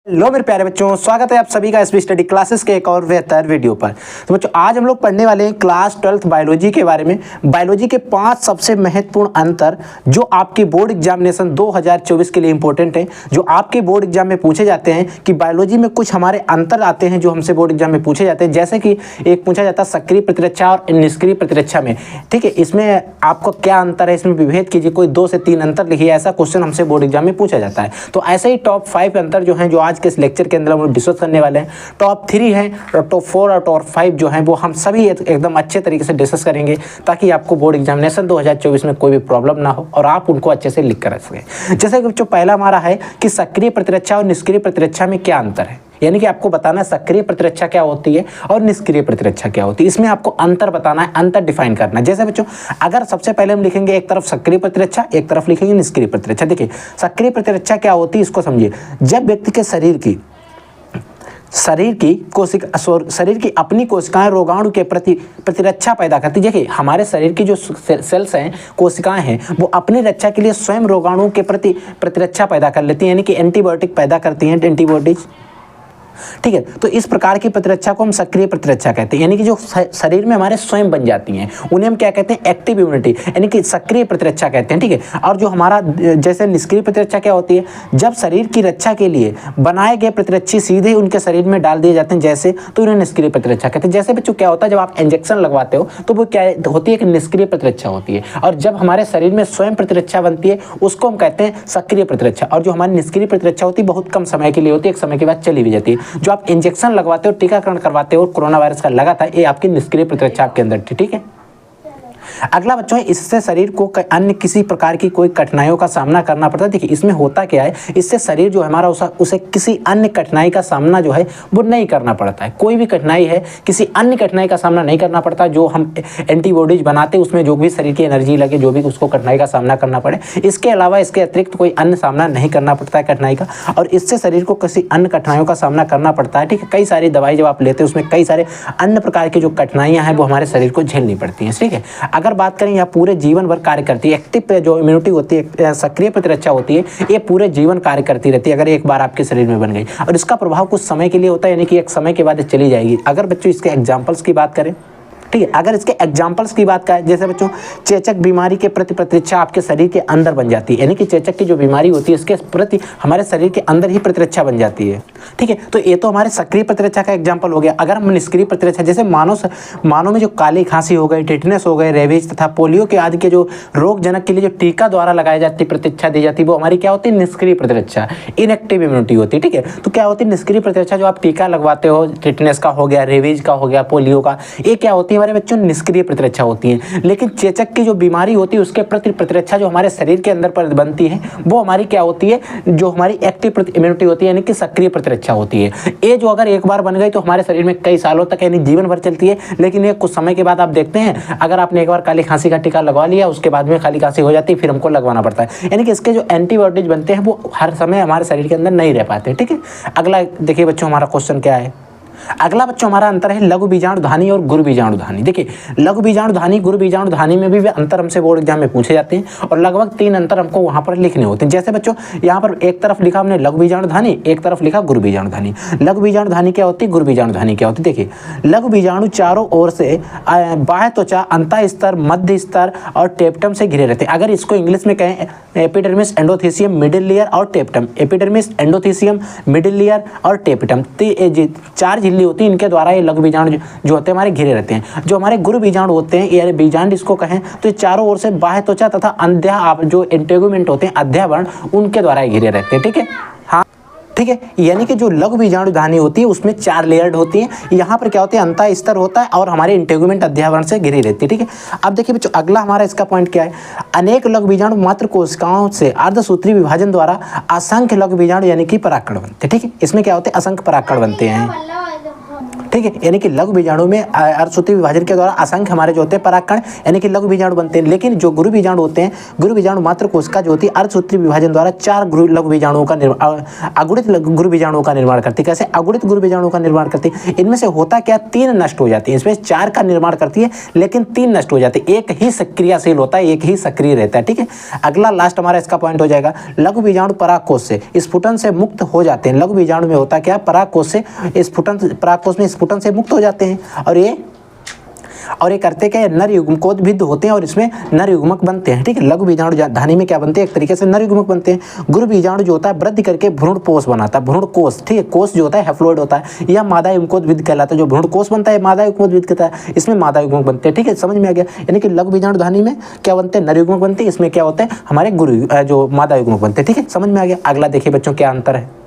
Hello मेरे प्यारे बच्चों, स्वागत है आप सभी का एसबी स्टडी क्लासेस के एक और बेहतर वीडियो पर। तो बच्चों आज हम लोग पढ़ने वाले हैं क्लास 12th बायोलॉजी के बारे में। बायोलॉजी के 5 सबसे महत्वपूर्ण अंतर जो आपके बोर्ड एग्जामिनेशन 2024 के लिए इंपॉर्टेंट है, जो आपके बोर्ड एग्जाम में पूछे जाते हैं कि बायोलॉजी में कुछ हमारे अंतर आते हैं जो हमसे बोर्ड एग्जाम में पूछे जाते हैं। जैसे कि एक पूछा जाता है सक्रिय प्रतिरक्षा और निष्क्रिय प्रतिरक्षा में, ठीक है, इसमें आपको क्या अंतर है, इसमें विभेद कीजिए, कोई 2 से 3 अंतर लिखिए। ऐसा क्वेश्चन हमसे बोर्ड एग्जाम में पूछा जाता है। तो ऐसे ही टॉप 5 अंतर जो हैं जो आज के इस लेक्चर के अंदर हम लोग डिस्कस करने वाले हैं। टॉप 3 हैं और टॉप 4 और टॉप 5 जो हैं वो हम सभी एकदम अच्छे तरीके से डिस्कस करेंगे ताकि आपको बोर्ड एग्जामिनेशन 2024 में कोई भी प्रॉब्लम ना हो और आप उनको अच्छे से लिख कर रख सकें। जैसे कि जो पहला हमारा है कि सक्रिय प्रतिरक्षा और निष्क्रिय प्रतिरक्षा में क्या अंतर है, यानी कि आपको बताना है सक्रिय प्रतिरक्षा क्या होती है और निष्क्रिय प्रतिरक्षा क्या होती है। इसमें आपको अंतर बताना है, अंतर डिफाइन करना है। जैसे बच्चों अगर सबसे पहले हम लिखेंगे एक तरफ सक्रिय प्रतिरक्षा, एक तरफ लिखेंगे निष्क्रिय प्रतिरक्षा। देखिए सक्रिय प्रतिरक्षा क्या होती है इसको समझिए। जब व्यक्ति के शरीर की अपनी कोशिकाएं रोगाणु के प्रति प्रतिरक्षा पैदा करती है। देखिए हमारे शरीर की जो सेल्स हैं, कोशिकाएं हैं, वो अपनी रक्षा के लिए स्वयं रोगाणु के प्रति प्रतिरक्षा पैदा कर लेती हैं, यानी कि एंटीबायोटिक पैदा करती हैं, एंटीबॉडीज, ठीक है। तो इस प्रकार की प्रतिरक्षा को हम सक्रिय प्रतिरक्षा कहते हैं, यानी कि जो शरीर में हमारे स्वयं बन जाती हैं उन्हें हम क्या कहते हैं, एक्टिव इम्यूनिटी, यानी कि सक्रिय प्रतिरक्षा कहते हैं, ठीक है। और जो हमारा जैसे निष्क्रिय प्रतिरक्षा क्या होती है, जब शरीर की रक्षा के लिए बनाए गए प्रतिरक्षी सीधे उनके शरीर में डाल दिए जाते हैं जैसे, तो उन्हें निष्क्रिय प्रतिरक्षा कहते हैं। जैसे बच्चों क्या होता है, जब आप इंजेक्शन लगवाते हो तो वो क्या होती है, कि निष्क्रिय प्रतिरक्षा होती है। और जब हमारे शरीर में स्वयं प्रतिरक्षा बनती है उसको हम कहते हैं सक्रिय प्रतिरक्षा। और जो हमारी निष्क्रिय प्रतिरक्षा होती है बहुत कम समय के लिए होती है, एक समय के बाद चली भी जाती है। जो आप इंजेक्शन लगवाते हो, टीकाकरण करवाते हो, कोरोना वायरस का लगा था, ये आपकी निष्क्रिय प्रतिरक्षा आपके अंदर थी, ठीक है। अगला बच्चों इससे शरीर को अन्य किसी प्रकार की कोई कठिनाइयों का सामना करना पड़ता है। देखिए इसमें होता क्या है, इससे शरीर जो हमारा उसे किसी अन्य कठिनाई का सामना जो है वो नहीं करना पड़ता है। कोई भी कठिनाई है, किसी अन्य कठिनाई का सामना नहीं करना पड़ता। जो हम एंटीबॉडीज बनाते हैं उसमें जो भी शरीर की एनर्जी लगे, जो भी उसको कठिनाई का सामना करना पड़े, इसके अलावा इसके अतिरिक्त कोई अन्य सामना नहीं करना पड़ता है कठिनाई का। और इससे शरीर को किसी अन्य कठिनाइयों का सामना करना पड़ता है, ठीक है। कई सारी दवाई जब आप लेते हैं उसमें कई सारे अन्य प्रकार की जो कठिनाइयाँ हैं वो हमारे शरीर को झेलनी पड़ती हैं, ठीक है। अगर बात करें यह पूरे जीवन भर कार्य करती है, एक्टिव जो इम्यूनिटी होती है, सक्रिय प्रतिरक्षा होती है, ये पूरे जीवन कार्य करती रहती है अगर एक बार आपके शरीर में बन गई। और इसका प्रभाव कुछ समय के लिए होता है, यानी कि एक समय के बाद चली जाएगी। अगर बच्चों इसके एग्जाम्पल्स की बात करें, ठीक है, अगर इसके एग्जाम्पल्स की बात करें, जैसे बच्चों चेचक बीमारी के प्रति प्रतिरक्षा आपके शरीर के अंदर बन जाती है, यानी कि चेचक की जो बीमारी होती है इसके प्रति हमारे शरीर के अंदर ही प्रतिरक्षा बन जाती है, ठीक है। तो ये तो हमारे सक्रिय प्रतिरक्षा का एग्जाम्पल हो गया। अगर हम निष्क्रिय प्रतिरक्षा, जैसे मानव में जो काली खांसी हो गई, टिटनेस हो गए, रेबीज तथा पोलियो के आदि के जो रोगजनक के लिए जो टीका द्वारा लगाई जाती प्रतिरक्षा दी जाती है, वो हमारी क्या होती है, निष्क्रिय प्रतिरक्षा, इनएक्टिव इम्यूनिटी होती है, ठीक है। तो क्या होती है निष्क्रिय प्रतिरक्षा, जो आप टीका लगवाते हो, टिटनेस का हो गया, रेबीज का हो गया, पोलियो का, ये क्या होती है हमारे बच्चों, निष्क्रिय प्रतिरक्षा होती है। लेकिन चेचक की जो बीमारी होती है उसके प्रति प्रतिरक्षा जो हमारे शरीर के अंदर पर बनती है वो हमारी क्या होती है, जो हमारी एक्टिव इम्यूनिटी होती है, यानी कि सक्रिय प्रतिरक्षा होती है। ये जो अगर एक बार बन गई तो हमारे शरीर में कई सालों तक यानी जीवन भर चलती है। लेकिन ये कुछ समय के बाद आप देखते हैं, अगर आपने एक बार काली खांसी का टीका लगवा लिया उसके बाद में खाली खांसी हो जाती है, फिर हमको लगवाना पड़ता है, यानी कि इसके जो एंटीबॉडीज बनते हैं वो हर समय हमारे शरीर के अंदर नहीं रह पाते, ठीक है। अगला देखिए बच्चों हमारा क्वेश्चन क्या है। अगला बच्चों हमारा अंतर है लघु बीजाणुधानी और गुरु बीजाणुधानी। देखिए लघु बीजाणुधानी, गुरु बीजाणुधानी में भी अंतर हमसे बोर्ड एग्जाम में पूछे जाते हैं और लगभग 3 अंतर हमको वहां पर लिखने होते हैं। जैसे बच्चों यहाँ पर एक तरफ लिखा हमने लघु बीजाणुधानी, एक तरफ लिखा गुरु बीजाणुधानी। लघु बीजाणुधानी क्या होती है, गुरु बीजाणुधानी क्या होती है। देखिए लघु बीजाणु चारों ओर से बाह्य त्वचा, अंतः स्तर, मध्य स्तर और टेप्टम से घिरे रहते हैं। अगर इसको इंग्लिश में कहें एपिडर्मिस, एंडोथीसियम, मिडिल लेयर और टेप्टम। एपिडर्मिस, एंडोथीसियम, मिडिल लेयर और टेप्टम, 4 झिल्ली होती है, इनके द्वारा ये लघु बीजाणु जो होते हैं हमारे घिरे रहते हैं। जो हमारे गुरु बीजाणु होते हैं, ये बीजांड इसको कहें तो ये चारों ओर से बाह्य त्वचा तथा जो इंटेगुमेंट होते हैं, अध्यावरण, उनके द्वारा घिरे रहते हैं, ठीक है। हाँ ठीक है, यानी कि जो लघु बीजाणुधानी होती है उसमें 4 लेयर्ड होती है। यहाँ पर क्या होता है, अंतः स्तर होता है और हमारे इंटेगुमेंट अध्यावरण से घिरी रहती है, ठीक है। अब देखिए बच्चों अगला हमारा इसका पॉइंट क्या है, अनेक लघु बीजाणु मात्र कोशिकाओं से अर्धसूत्री विभाजन द्वारा असंख्य लघु बीजाणु यानी कि परागकण बनते हैं, ठीक है। इसमें क्या होते हैं, असंख्य परागकण बनते हैं, ठीक है। यानी कि लघु बीजाणु में अर्धसूत्री विभाजन के द्वारा असंख्य हमारे जो होते हैं परागकण यानी कि लघु बीजाणु बनते हैं। लेकिन जो गुरु बीजाणु होते हैं, गुरु बीजाणु मात्र कोशिका जो होती है अर्धसूत्री विभाजन द्वारा 4 लघु बीजाणुओं का निर्माण, अगुणित गुरु बीजाणुओं का निर्माण करती है। कैसे अगुणित गुरु बीजाणुओं का निर्माण करती है? इनमें से होता क्या, 3 नष्ट हो जाती है। इसमें 4 का निर्माण करती है लेकिन 3 नष्ट हो जाते हैं। एक ही सक्रियशील होता है, एक ही सक्रिय रहता है। ठीक है। अगला लास्ट हमारा इसका पॉइंट हो जाएगा, लघु बीजाणु परागकोश से स्फुटन से मुक्त हो जाते हैं। लघु बीजाणु में होता क्या, परागकोश से स्फुटन, परागकोश में स्फुटन से मुक्त हो जाते हैं और ये करते क्या है, नर युग्मकोद्भिद होते हैं और इसमें नर युग्मक बनते हैं। ठीक है। लघु बीजाणु धानी में क्या बनते हैं, एक तरीके से नर युग्मक बनते हैं। गुरु बीजाणु जो होता है वृद्धि करके भ्रूणपोष बनाता है, भ्रूणकोष। ठीक है। कोष जो होता है हैप्लॉइड होता है, यह मादा युग्मकोद्भिद कहलाता है। जो भ्रूणकोष बनता है मादा युग्मकोद्भिद कहता है, इसमें मादा युग्मक बनते हैं। ठीक है, समझ में आ गया। यानी कि लघु बीजाणु धानी में क्या बनते हैं, नर युग्मक बनते हैं, इसमें क्या होते हैं हमारे गुरु जो मादा युग्मक बनते हैं। ठीक है, समझ में आ गया। अगला देखिए बच्चों क्या अंतर है।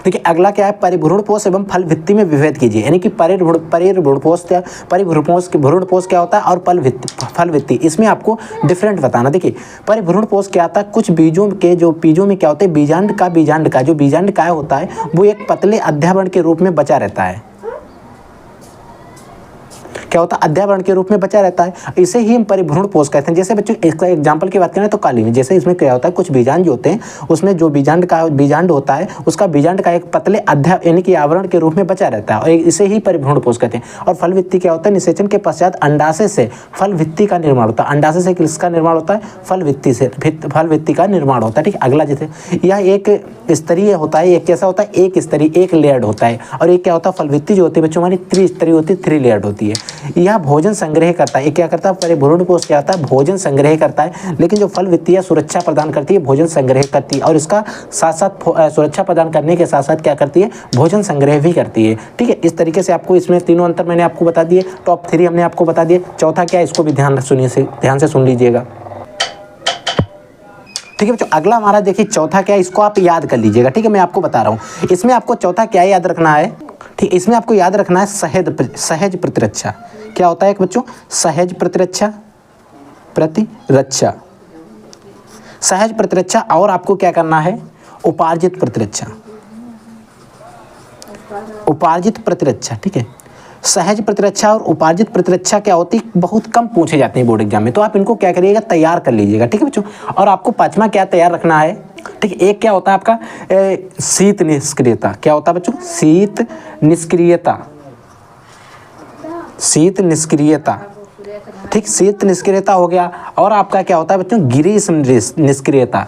देखिए अगला क्या है, परिभ्रूणपोष एवं फल भित्ति में विभेद कीजिए। यानी कि परिभ्रूणपोष क्या होता है और फल भित्ति, इसमें आपको डिफरेंट बताना। देखिए परिभ्रूणपोष क्या आता है, कुछ बीजों में क्या होते हैं, बीजांड का जो बीजांड काय होता है वो एक पतले अध्यावरण के रूप में बचा रहता है। क्या होता है, अध्यावरण के रूप में बचा रहता है। इसे ही हम परिभ्रूणपोष कहते हैं। जैसे बच्चों इसका एग्जांपल की बात करें तो काली में, जैसे इसमें क्या होता है, कुछ बीजांड जो होते हैं उसमें जो बीजांड होता है उसका बीजांड का एक पतले यानी कि आवरण के रूप में बचा रहता है और इसे ही परिभ्रूणपोष कहते हैं। और फल भित्ति क्या होता है, निषेचन के पश्चात अंडाशय से फल भित्ति का निर्माण होता है। अंडाशय से किसका निर्माण होता है, फल भित्ति का निर्माण होता है। ठीक, अगला जैसे यह एक स्तरीय होता है, एक कैसा होता है, एक स्तरीय, एक लेयर्ड होता है। और एक क्या होता है, फल भित्ति जो होती है बच्चों हमारी त्रिस्तरीय होती है, 3 लेयर्ड होती है। यह भोजन संग्रह करता है। ये क्या करता है, परिभ्रूणपोष क्या होता है, भोजन संग्रह करता है। लेकिन जो फल भित्ति सुरक्षा प्रदान करती है, भोजन संग्रह करती है और इसका साथ साथ सुरक्षा प्रदान करने के साथ साथ क्या करती है, भोजन संग्रह भी करती है। ठीक है, इस तरीके से आपको इसमें तीनों अंतर मैंने आपको बता दिए। टॉप 3 हमने आपको बता दिए। चौथा क्या है, इसको भी ध्यान से सुन लीजिएगा। ठीक है बच्चों, अगला हमारा देखिए चौथा क्या है, इसको आप याद कर लीजिएगा। ठीक है, मैं आपको बता रहा हूँ इसमें आपको चौथा क्या याद रखना है। ठीक, इसमें आपको याद रखना है सहज प्रतिरक्षा। क्या होता है बच्चों, सहज प्रतिरक्षा, सहज प्रतिरक्षा। और आपको क्या करना है, उपार्जित प्रतिरक्षा। ठीक है, सहज प्रतिरक्षा और उपार्जित प्रतिरक्षा क्या होती है, बहुत कम पूछे जाते हैं बोर्ड एग्जाम में, तो आप इनको क्या करिएगा, तैयार कर लीजिएगा। ठीक है बच्चों, और आपको 5वां क्या तैयार रखना है। ठीक है, एक क्या होता है आपका शीत निष्क्रियता। क्या होता है बच्चों, शीत निष्क्रियता। ठीक, शीत निष्क्रियता हो गया। और आपका क्या होता है बच्चों, ग्रीष्म निष्क्रियता।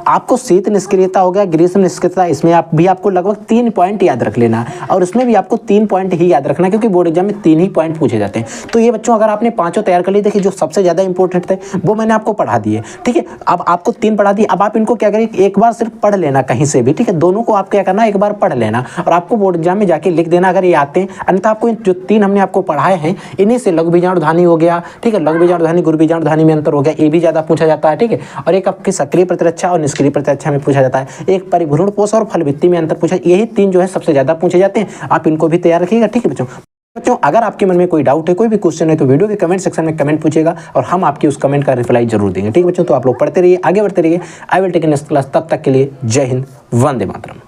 आपको शीत निष्क्रियता हो गया, ग्रीष्म निष्क्रियता, इसमें आपको लगभग 3 पॉइंट याद रख लेना है। और उसमें भी आपको 3 पॉइंट ही याद रखना है क्योंकि बोर्ड एग्जाम में 3 ही पॉइंट पूछे जाते हैं। तो ये बच्चों अगर आपने 5 तैयार कर लिए, देखिए जो सबसे ज़्यादा इंपॉर्टेंट थे वो मैंने आपको पढ़ा दिए। ठीक है, अब आपको 3 पढ़ा दिए। अब आप इनको क्या करें, एक बार सिर्फ पढ़ लेना कहीं से भी। ठीक है, दोनों को आप क्या करना, एक बार पढ़ लेना और आपको बोर्ड एग्जाम में जाके लिख देना अगर ये आते हैं। अन्यथा आपको जो 3 हमने आपको पढ़ाए हैं इन्हीं से लघु बीजाणु धानी हो गया। ठीक है, लघु बीजाणु धानी गुरु बीजाणु धानी में अंतर हो गया, ये भी ज़्यादा पूछा जाता है। ठीक है, और एक आपकी सक्रिय प्रतिरक्षा और निष्क्रिय प्रतिरक्षा में पूछा जाता है। एक परिभ्रूणपोष और फल भित्ति में अंतर पूछा, यही 3 जो है सबसे ज्यादा पूछे जाते हैं। आप इनको भी तैयार रखिएगा। ठीक है बच्चों, अगर आपके मन में कोई डाउट है, कोई भी क्वेश्चन है तो वीडियो के कमेंट सेक्शन में कमेंट पूछेगा और हम आपकी उस कमेंट का रिप्लाई जरूर देंगे। ठीक है बच्चों, तो आप लोग पढ़ते रहिए, आगे बढ़ते रहिए। I will take next class. तब तक के लिए जय हिंद, वंदे मातरम।